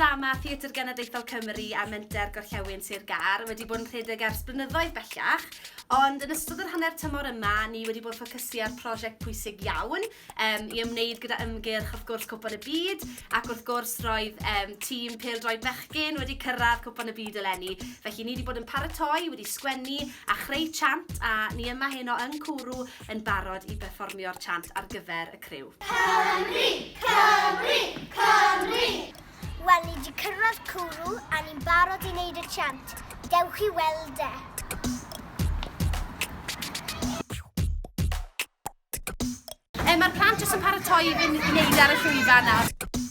drama Theatr Genedlaethol Cymru a Menter Gorllewin Sir Gar wedi bod yn rhedeg ers blynyddoedd bellach, ond yn ystod yr hanner tymor yma, ni wedi bod ffocysu ar prosiect pwysig iawn i ymwneud gyda ymgyrch wrth gwrs Cwpan y Byd, ac wrth gwrs roedd tîm pêl-droed bechgyn wedi cyrraedd Cwpan y Byd eleni. Felly ni wedi bod yn paratoi, wedi sgwennu a chreu chant, a ni yma heno yn Cwrw yn barod i berfformio'r chant ar gyfer y criw. Cymru! Cymru! Cymru! Wel, ni wedi cyrraedd Cwrw a ni'n barod i wneud y chant. Dewch i weld e. Mae'r plant jyst yn paratoi i fynd i wneud ar y llwyfan nawr.